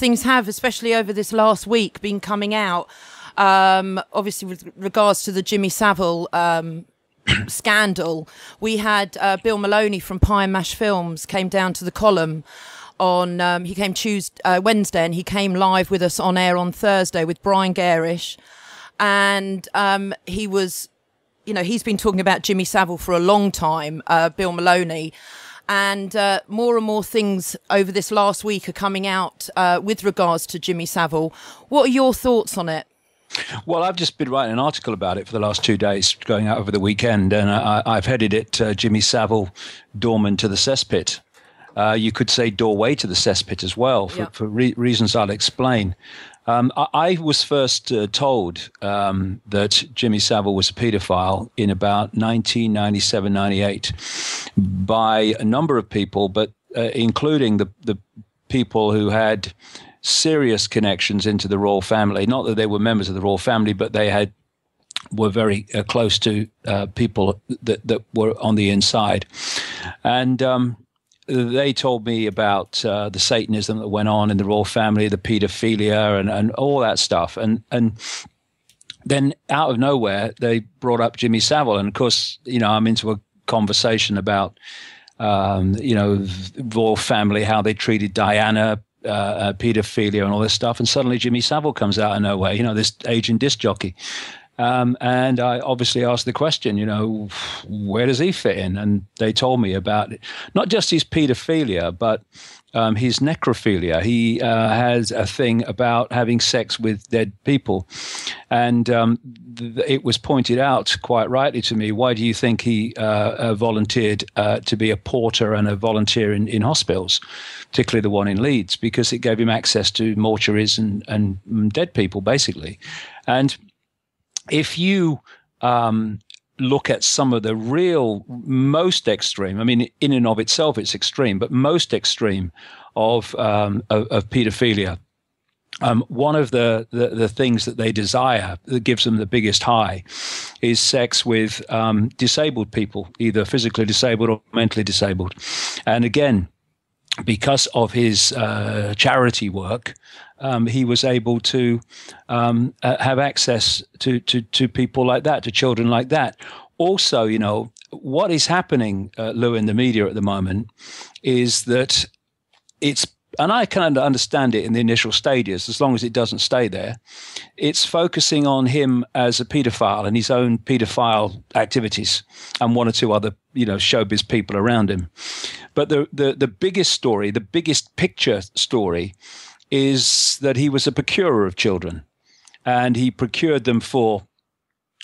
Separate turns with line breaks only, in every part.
things have, especially over this last week, been coming out. Obviously, with regards to the Jimmy Savile scandal, we had Bill Maloney from Pie and Mash Films came down to the column on. He came Wednesday, and he came live with us on air on Thursday with Brian Garish, and he was, he's been talking about Jimmy Savile for a long time, Bill Maloney. And more things over this last week are coming out with regards to Jimmy Savile. What are your thoughts on it?
Well, I've just been writing an article about it for the last 2 days, going out over the weekend, and I've headed it Jimmy Savile, Doorman to the Cesspit. You could say doorway to the cesspit as well, for reasons I'll explain. I was first told that Jimmy Savile was a paedophile in about 1997, 98 by a number of people, but including the people who had serious connections into the royal family. Not that they were members of the royal family, but they were very close to people that were on the inside. And they told me about the Satanism that went on in the royal family, the paedophilia, and all that stuff. And then out of nowhere, they brought up Jimmy Savile. And of course, I'm into a conversation about, royal family, how they treated Diana, paedophilia, and all this stuff. And suddenly Jimmy Savile comes out of nowhere, this aging disc jockey. And I obviously asked the question, where does he fit in? And they told me about it. Not just his paedophilia, but his necrophilia. He has a thing about having sex with dead people. And it was pointed out quite rightly to me, why do you think he volunteered to be a porter and a volunteer in hospitals, particularly the one in Leeds? Because it gave him access to mortuaries and dead people, basically. And if you look at some of the real most extreme, I mean, in and of itself, it's extreme, but most extreme of paedophilia, one of the things that they desire that gives them the biggest high is sex with disabled people, either physically disabled or mentally disabled. And again, because of his charity work, he was able to have access to people like that, to children like that. Also, what is happening, Lou, in the media at the moment is that and I kind of understand it in the initial stages, as long as it doesn't stay there, it's focusing on him as a paedophile and his own paedophile activities and one or two other, showbiz people around him. But the biggest story, the biggest picture story, is that he was a procurer of children, and he procured them for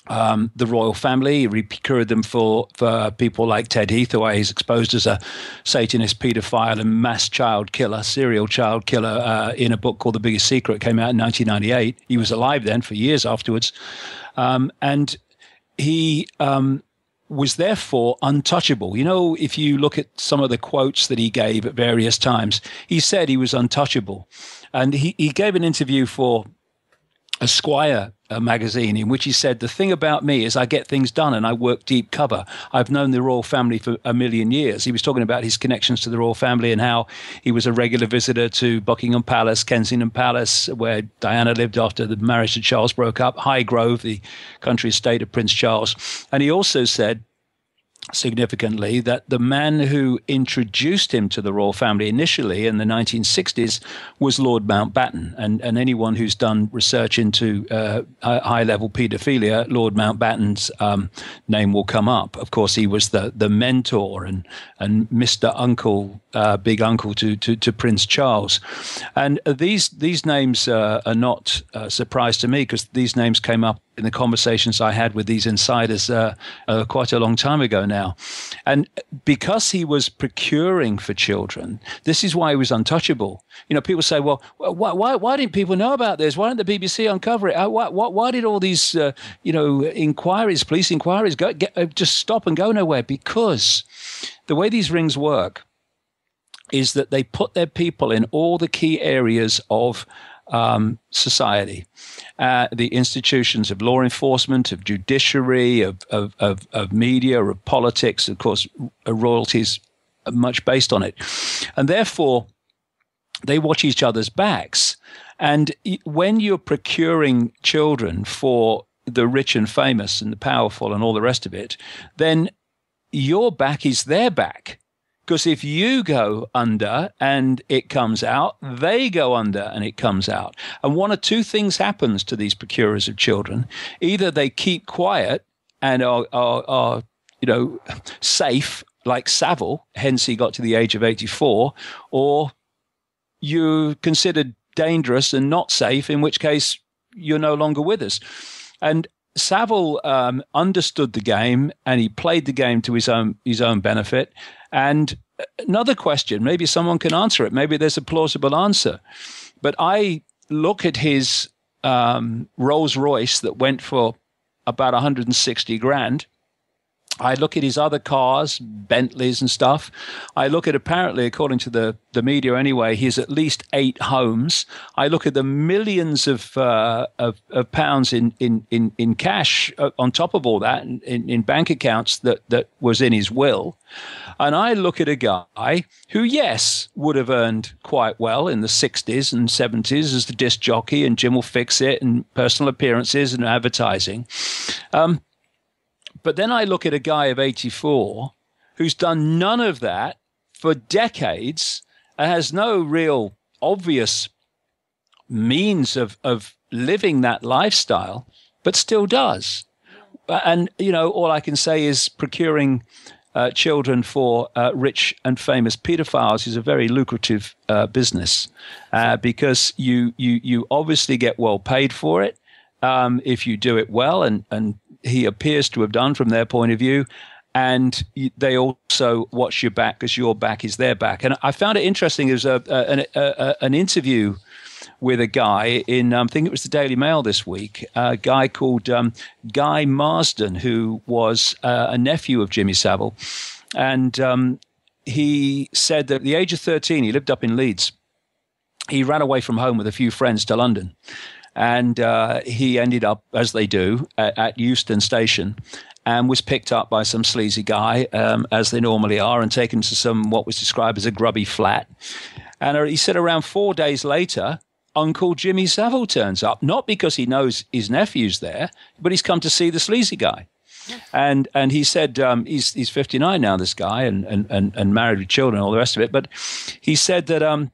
the royal family. He procured them for people like Ted Heath, who is exposed as a Satanist, paedophile, and mass child killer, serial child killer, in a book called The Biggest Secret. It came out in 1998. He was alive then for years afterwards. And he was therefore untouchable. If you look at some of the quotes that he gave at various times, he said he was untouchable. And he gave an interview for Esquire magazine in which he said, the thing about me is I get things done and I work deep cover. I've known the royal family for a million years. He was talking about his connections to the royal family and how he was a regular visitor to Buckingham Palace, Kensington Palace, where Diana lived after the marriage to Charles broke up, Highgrove, the country estate of Prince Charles. And he also said, significantly, that the man who introduced him to the royal family initially in the 1960s was Lord Mountbatten. And anyone who's done research into high-level paedophilia, Lord Mountbatten's name will come up. Of course, he was the mentor and Mr. Uncle, big uncle to Prince Charles. And these names are not a surprise to me, because these names came up in the conversations I had with these insiders quite a long time ago now. And because he was procuring for children, this is why he was untouchable. People say, well, why didn't people know about this? Why didn't the BBC uncover it? Why did all these, inquiries, police inquiries, just stop and go nowhere? Because the way these rings work is that they put their people in all the key areas of society, the institutions of law enforcement, of judiciary, of media, of politics. Of course, royalty is much based on it. And therefore, they watch each other's backs. And when you're procuring children for the rich and famous and the powerful and all the rest of it, then your back is their back. Because if you go under and it comes out, they go under and it comes out. And one of two things happens to these procurers of children. Either they keep quiet and are safe, like Savile, hence he got to the age of 84, or you're considered dangerous and not safe, in which case you're no longer with us. And Savile understood the game, and he played the game to his own benefit. And another question, maybe someone can answer it. Maybe there's a plausible answer. But I look at his Rolls Royce that went for about 160 grand. I look at his other cars, Bentleys and stuff. I look at, apparently, according to the media anyway, he has at least 8 homes. I look at the millions of pounds in cash on top of all that, in bank accounts that was in his will. And I look at a guy who, yes, would have earned quite well in the 60s and 70s as the disc jockey and Jim Will Fix It and personal appearances and advertising. But then I look at a guy of 84 who's done none of that for decades and has no real obvious means of living that lifestyle, but still does. And, all I can say is procuring children for rich and famous pedophiles is a very lucrative business because you obviously get well paid for it if you do it well, and he appears to have done from their point of view. And they also watch your back because your back is their back. And I found it interesting. There was an interview with a guy in, I think it was the Daily Mail this week, a guy called Guy Marsden, who was a nephew of Jimmy Savile. And he said that at the age of 13, he lived up in Leeds. He ran away from home with a few friends to London. And he ended up, as they do, at Euston Station, and was picked up by some sleazy guy, as they normally are, and taken to some what was described as a grubby flat. And he said around 4 days later, Uncle Jimmy Savile turns up, not because he knows his nephew's there, but he's come to see the sleazy guy. And he said he's 59 now, this guy, and married with children and all the rest of it. But he said that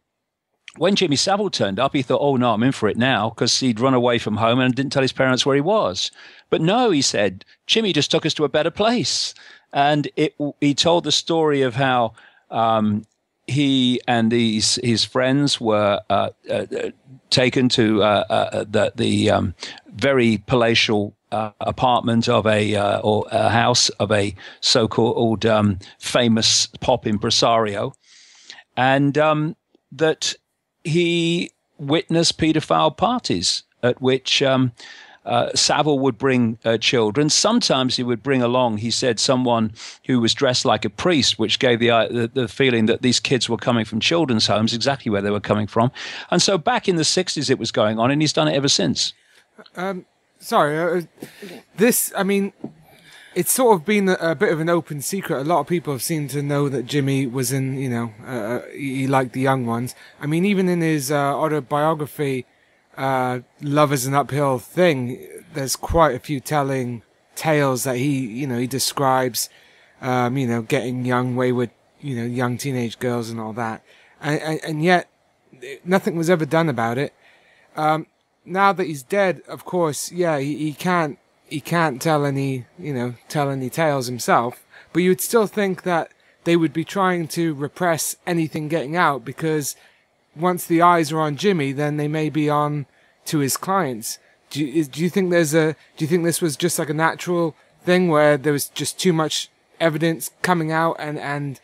when Jimmy Savile turned up, he thought, oh, no, I'm in for it now, because he'd run away from home and didn't tell his parents where he was. But no, he said, Jimmy just took us to a better place. And he told the story of how he and his friends were taken to the very palatial apartment of or a house of a so-called famous pop impresario, and that he witnessed paedophile parties at which Savile would bring children. Sometimes he would bring along, he said, someone who was dressed like a priest, which gave the feeling that these kids were coming from children's homes, exactly where they were coming from. And so back in the 60s it was going on, and he's done it ever since.
It's sort of been a bit of an open secret. A lot of people have seemed to know that Jimmy was in, he liked the young ones. I mean, even in his autobiography, Love is an Uphill Thing, there's quite a few telling tales that he describes, getting young, wayward, young teenage girls and all that. And yet, nothing was ever done about it. Now that he's dead, of course, yeah, he can't tell any tales himself, but you would still think that they would be trying to repress anything getting out, because once the eyes are on Jimmy, then they may be on to his clients. Do you think this was just like a natural thing where there was just too much evidence coming out and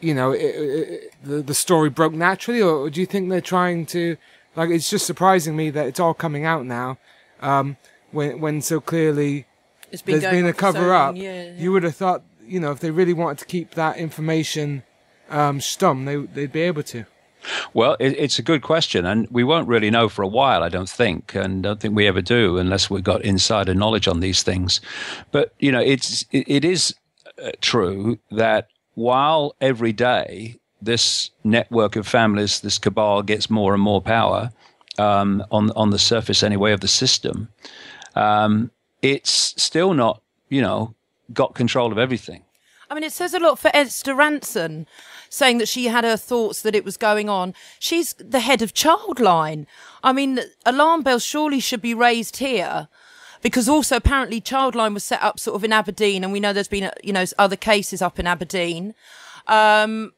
the story broke naturally, or do you think they're trying to, like, it's just surprising me that it's all coming out now, when so clearly there's been a cover up. You would have thought, if they really wanted to keep that information stum, they'd be able to.
Well, it's a good question, and we won't really know for a while, I don't think, and don't think we ever do unless we've got insider knowledge on these things. But, it is true that while every day this network of families, this cabal, gets more and more power on the surface anyway of the system, it's still not, got control of everything.
I mean, it says a lot for Esther Ranson, saying that she had her thoughts that it was going on. She's the head of Childline. I mean, alarm bells surely should be raised here, because also apparently Childline was set up sort of in Aberdeen, and we know there's been, other cases up in Aberdeen. And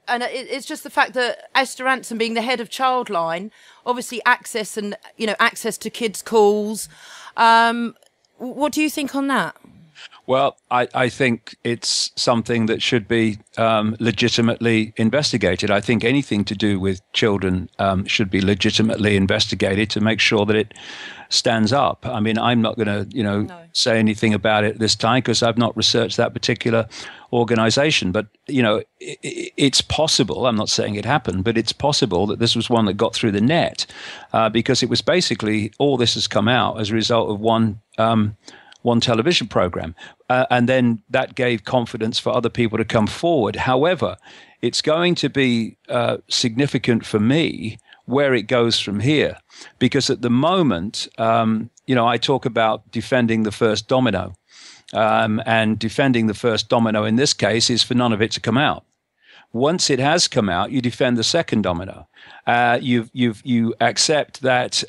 it's just the fact that Esther Ranson, being the head of Childline, obviously access to kids' calls. What do you think on that?
Well, I think it's something that should be legitimately investigated. I think anything to do with children should be legitimately investigated to make sure that it stands up. I mean, I'm not going to,
No.
say anything about it this time because I've not researched that particular organization. But, it's possible. I'm not saying it happened, but it's possible that this was one that got through the net because it was basically all this has come out as a result of one television program. And then that gave confidence for other people to come forward. However, it's going to be significant for me where it goes from here. Because at the moment, I talk about defending the first domino. And defending the first domino in this case is for none of it to come out. Once it has come out, you defend the second domino. You accept that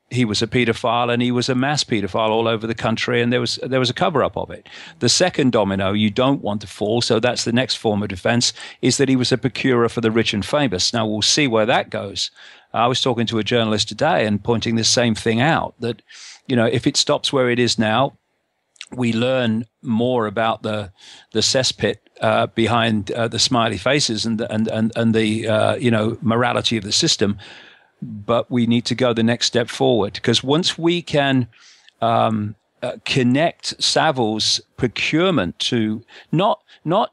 he was a paedophile and he was a mass paedophile all over the country, and there was a cover-up of it. The second domino you don't want to fall, so that's the next form of defense, is that he was a procurer for the rich and famous. Now, we'll see where that goes. I was talking to a journalist today and pointing the same thing out, that, if it stops where it is now, we learn more about the cesspit behind the smiley faces and the morality of the system. But we need to go the next step forward, because once we can connect Savile's procurement to not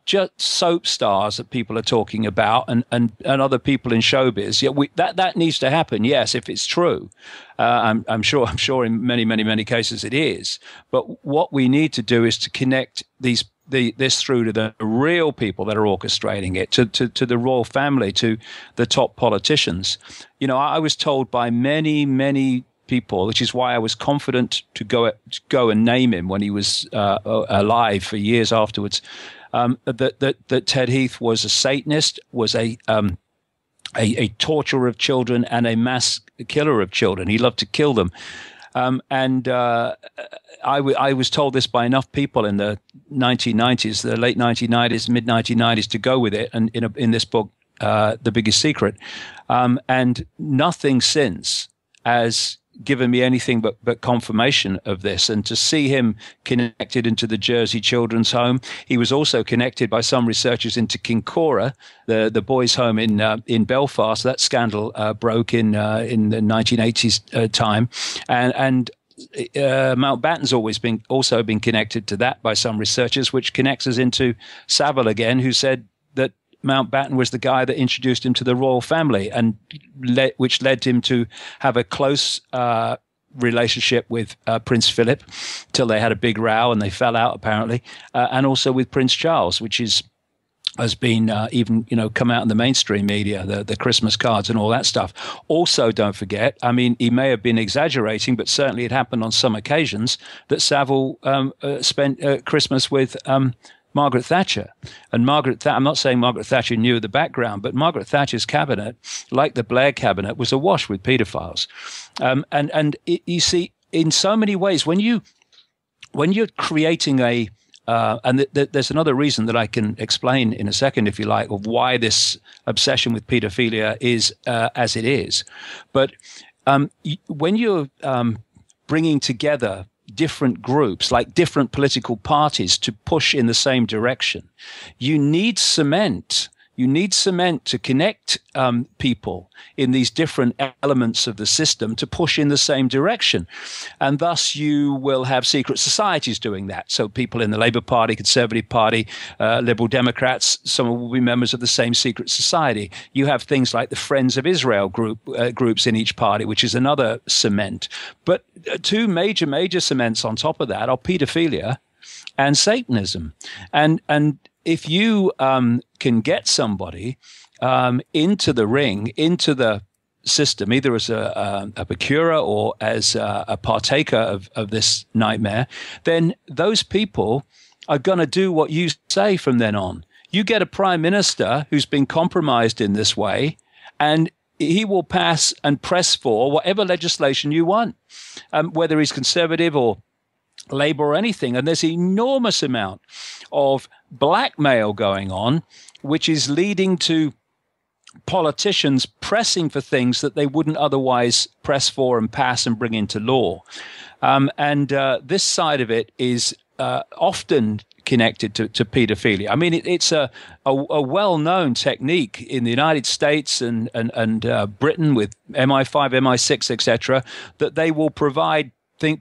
just soap stars that people are talking about and other people in showbiz, that needs to happen. Yes, if it's true, I'm sure in many cases it is. But what we need to do is to connect this through to the real people that are orchestrating it, to the royal family, to the top politicians. I was told by many people, which is why I was confident to go and name him when he was alive for years afterwards, that Ted Heath was a Satanist, was a torturer of children and a mass killer of children. He loved to kill them. I was told this by enough people in the 1990s, the late 1990s, mid 1990s, to go with it. And in this book, The Biggest Secret, and nothing since has given me anything but confirmation of this. And to see him connected into the Jersey Children's Home, he was also connected by some researchers into Kincora, the boys' home in Belfast. That scandal broke in the 1980s time, and Mountbatten's also been connected to that by some researchers, which connects us into Savile again, who said that Mountbatten was the guy that introduced him to the royal family, and which led him to have a close relationship with Prince Philip, till they had a big row and they fell out apparently, and also with Prince Charles, which has been even come out in the mainstream media, the Christmas cards and all that stuff. Also, don't forget, I mean, he may have been exaggerating, but certainly it happened on some occasions that Savile spent Christmas with Margaret Thatcher. And I'm not saying Margaret Thatcher knew the background, but Margaret Thatcher's cabinet, like the Blair cabinet, was awash with paedophiles. You see, in so many ways, when you're creating there's another reason that I can explain in a second, if you like, of why this obsession with paedophilia is as it is. But when you're bringing together different groups, like different political parties, to push in the same direction, you need cement. You need cement to connect people in these different elements of the system to push in the same direction. And thus you will have secret societies doing that. So people in the Labour Party, Conservative Party, Liberal Democrats, some will be members of the same secret society. You have things like the Friends of Israel groups in each party, which is another cement. But two major cements on top of that are paedophilia and Satanism. And if you can get somebody into the ring, into the system, either as a procurer or as a partaker of this nightmare, then those people are going to do what you say from then on. You get a prime minister who's been compromised in this way, and he will pass and press for whatever legislation you want, whether he's conservative or Labour or anything. And there's an enormous amount of blackmail going on, which is leading to politicians pressing for things that they wouldn't otherwise press for and pass and bring into law. And this side of it is often connected to paedophilia. I mean, it's a well-known technique in the United States and Britain with MI5, MI6, etc., that they will provide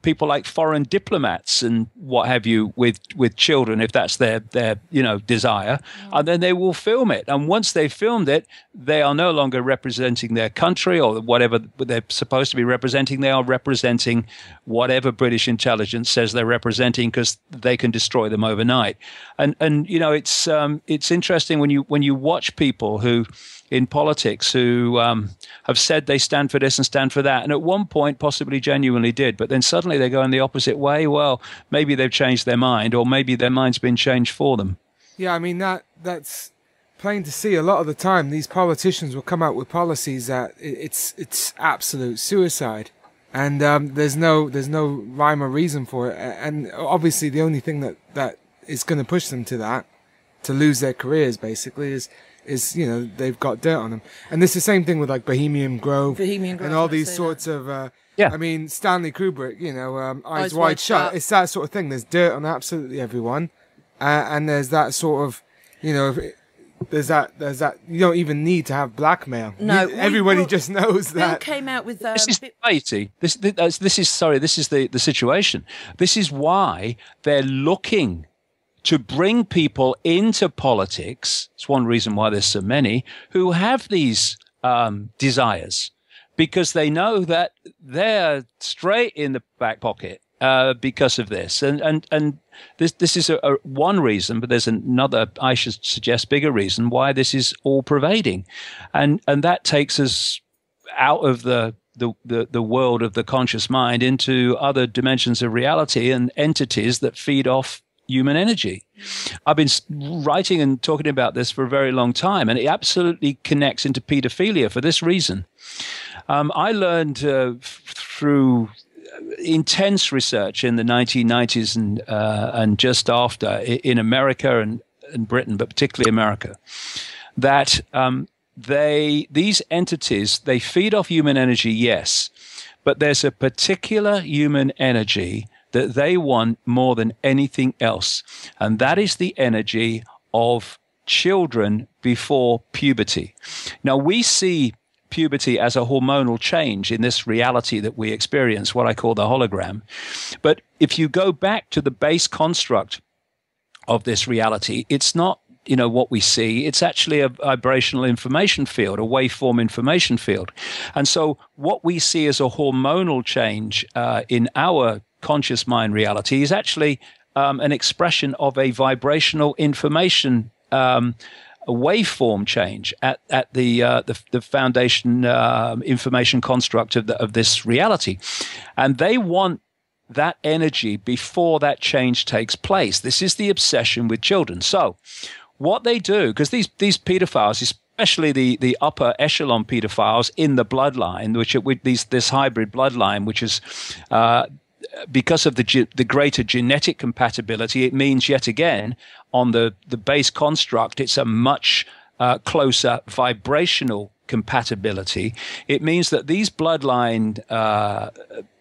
people like foreign diplomats and what have you with children, if that's their desire, and then they will film it. And once they've filmed it, they are no longer representing their country or whatever they're supposed to be representing. They are representing whatever British intelligence says they're representing, because they can destroy them overnight. And it's interesting when you watch people who in politics who have said they stand for this and stand for that, and at one point possibly genuinely did, but then suddenly they go in the opposite way. Well, maybe they've changed their mind, or maybe their mind's been changed for them. Yeah, I mean, that's plain to see. A lot of the time, these politicians will come out with policies that it's absolute suicide, and there's no rhyme or reason for it. And obviously, the only thing that is going to push them to that, to lose their careers, basically, is they've got dirt on them. And this is the same thing with like Bohemian Grove and all these sorts of I mean, Stanley Kubrick, Eyes Wide Shut. It's that sort of thing. There's dirt on absolutely everyone, and there's that sort of there's that you don't even need to have blackmail. No, everybody just knows that.
Bill came out with
this is society. This is the situation. This is why they're looking to bring people into politics. It's one reason why there's so many who have these desires, because they know that they're straight in the back pocket because of this. And this is one reason, but there's another, I should suggest, bigger reason why this is all pervading. And that takes us out of the world of the conscious mind into other dimensions of reality and entities that feed off human energy. I've been writing and talking about this for a very long time, and it absolutely connects into paedophilia for this reason. I learned through intense research in the 1990s and just after in America and Britain, but particularly America, that these entities, they feed off human energy, yes, but there's a particular human energy that they want more than anything else, and that is the energy of children before puberty. Now, we see puberty as a hormonal change in this reality that we experience, what I call the hologram. But if you go back to the base construct of this reality, it's not what we see. It's actually a vibrational information field, a waveform information field. And so what we see as a hormonal change in our conscious mind reality is actually an expression of a vibrational information a waveform change at the foundation information construct of this reality, and they want that energy before that change takes place. This is the obsession with children. So what they do, because these pedophiles, especially the upper echelon pedophiles in the bloodline, which are with this hybrid bloodline, which is because of the greater genetic compatibility, it means yet again on the base construct, it's a much closer vibrational compatibility. It means that these bloodline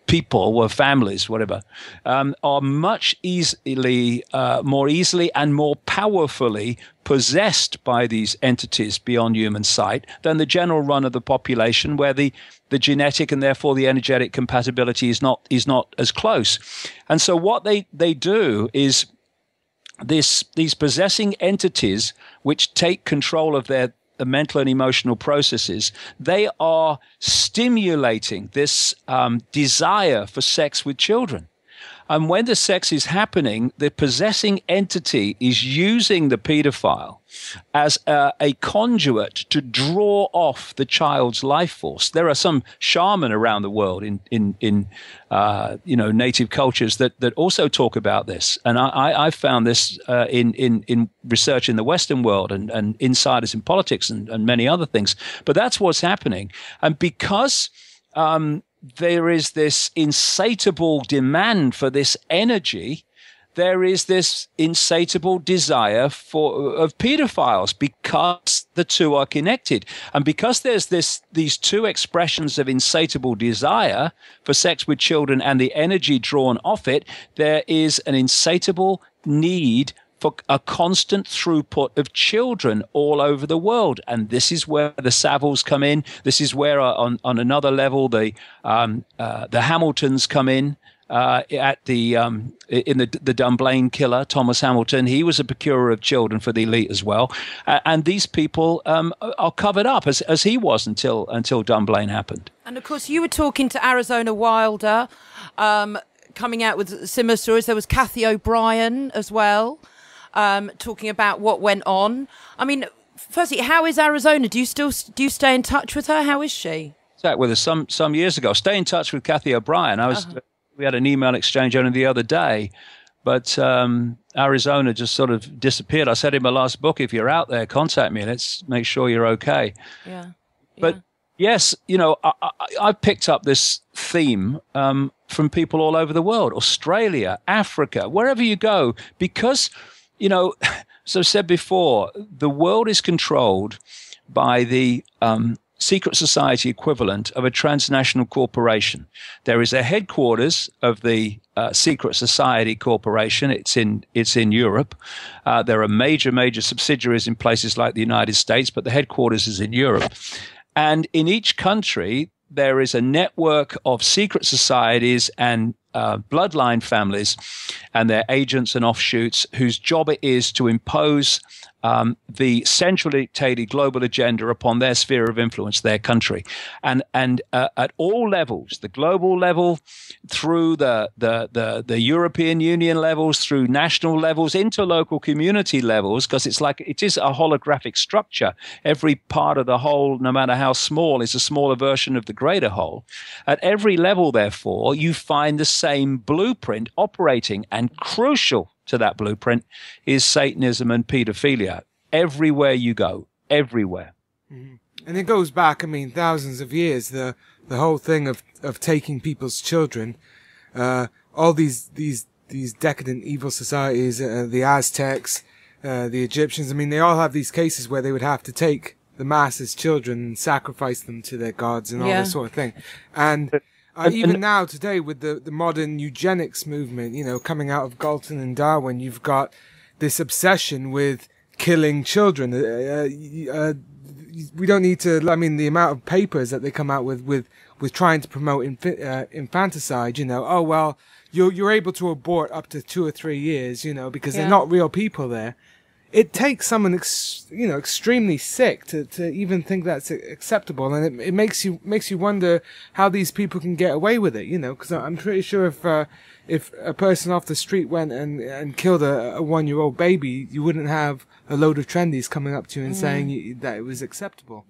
people or families, whatever, are much more easily and more powerfully possessed by these entities beyond human sight than the general run of the population, where the genetic and therefore the energetic compatibility is not as close. And so what they do is these possessing entities, which take control of the mental and emotional processes, they are stimulating this desire for sex with children. And when the sex is happening, the possessing entity is using the paedophile as a conduit to draw off the child's life force. There are some shaman around the world in native cultures that also talk about this. And I found this in research in the Western world and insiders in politics and many other things. But that's what's happening. And because there is this insatiable demand for this energy, there is this insatiable desire of pedophiles, because the two are connected. And because there's these two expressions of insatiable desire for sex with children and the energy drawn off it, there is an insatiable need for a constant throughput of children all over the world. And this is where the Saviles come in. This is where, on another level, the Hamiltons come in. In the Dunblane killer, Thomas Hamilton, he was a procurer of children for the elite as well. And these people are covered up as he was until Dunblane happened.
And of course, you were talking to Arizona Wilder, coming out with similar stories. There was Kathy O'Brien as well, talking about what went on. I mean, firstly, how is Arizona? Do you stay in touch with her? How is she?
Sat with us some years ago. Stay in touch with Kathy O'Brien. We had an email exchange only the other day, but Arizona just sort of disappeared. I said in my last book, if you're out there, contact me. Let's make sure you're okay.
Yeah.
But yes, I picked up this theme from people all over the world, Australia, Africa, wherever you go, because, as I said before, the world is controlled by the secret society equivalent of a transnational corporation. There is a headquarters of the secret society corporation. It's in Europe. There are major subsidiaries in places like the United States, but the headquarters is in Europe. And in each country, there is a network of secret societies and bloodline families and their agents and offshoots whose job it is to impose the centrally dictated global agenda upon their sphere of influence, their country. And at all levels, the global level, through the European Union levels, through national levels, into local community levels, because it is a holographic structure. Every part of the whole, no matter how small, is a smaller version of the greater whole. At every level, therefore, you find the same blueprint operating, and crucial to that blueprint is Satanism and pedophilia. Everywhere you go, everywhere.
Mm-hmm. And it goes back, thousands of years. The whole thing of taking people's children, all these decadent evil societies, the Aztecs, the Egyptians. They all have these cases where they would have to take the masses' children and sacrifice them to their gods and all this sort of thing. And even now, today, with the modern eugenics movement, coming out of Galton and Darwin, you've got this obsession with killing children. We don't need to, the amount of papers that they come out with trying to promote infanticide, oh, well, you're able to abort up to 2 or 3 years, because they're not real people there. It takes someone, extremely sick to even think that's acceptable, and it makes you wonder how these people can get away with it, because I'm pretty sure if a person off the street went and killed a 1-year-old baby, you wouldn't have a load of trendies coming up to you and saying that it was acceptable.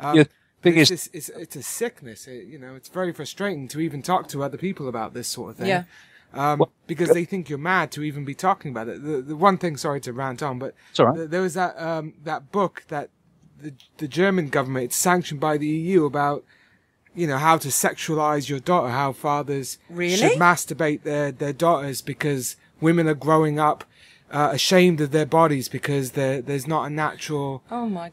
No.
It's a sickness. It's very frustrating to even talk to other people about this sort of thing.
Yeah.
Because they think you're mad to even be talking about it. The one thing, sorry to rant on, but there was that book that the German government, it's sanctioned by the EU, about how to sexualize your daughter, how fathers should masturbate their daughters because women are growing up ashamed of their bodies because there's not a natural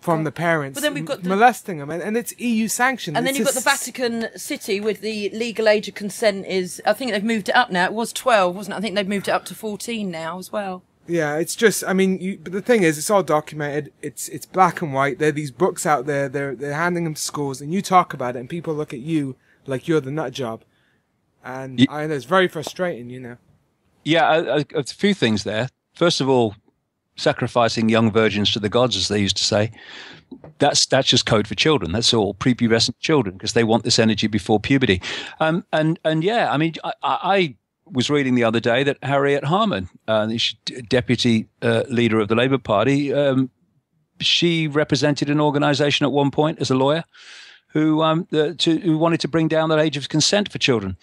from the parents. But then we've got molesting them, and it's EU sanctioned.
And then you've got the Vatican City with the legal age of consent is, I think they've moved it up now. It was 12, wasn't it? I think they've moved it up to 14 now as well.
Yeah, it's just, but the thing is, it's all documented. It's black and white. There are these books out there. They're handing them to schools, and you talk about it, and people look at you like you're the nut job. And I know it's very frustrating,
Yeah, a few things there. First of all, sacrificing young virgins to the gods, as they used to say, that's just code for children. That's all, prepubescent children, because they want this energy before puberty. I was reading the other day that Harriet Harman, the deputy leader of the Labour Party, she represented an organisation at one point as a lawyer who wanted to bring down the age of consent for children,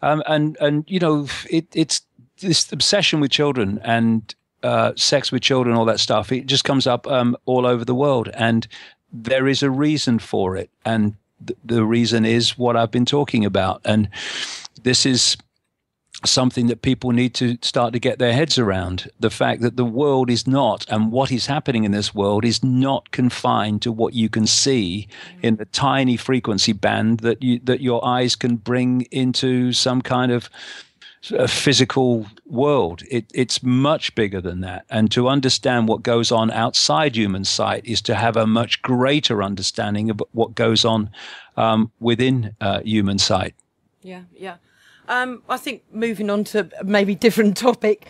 and you know, it's this obsession with children and sex with children, all that stuff. It just comes up all over the world, and there is a reason for it, and the reason is what I've been talking about, and this is something that people need to start to get their heads around. The fact that the world is not, and what is happening in this world is not confined to what you can see in the tiny frequency band that your eyes can bring into some kind of a physical world. It's much bigger than that. And to understand what goes on outside human sight is to have a much greater understanding of what goes on within human sight.
Yeah. I think moving on to maybe different topic,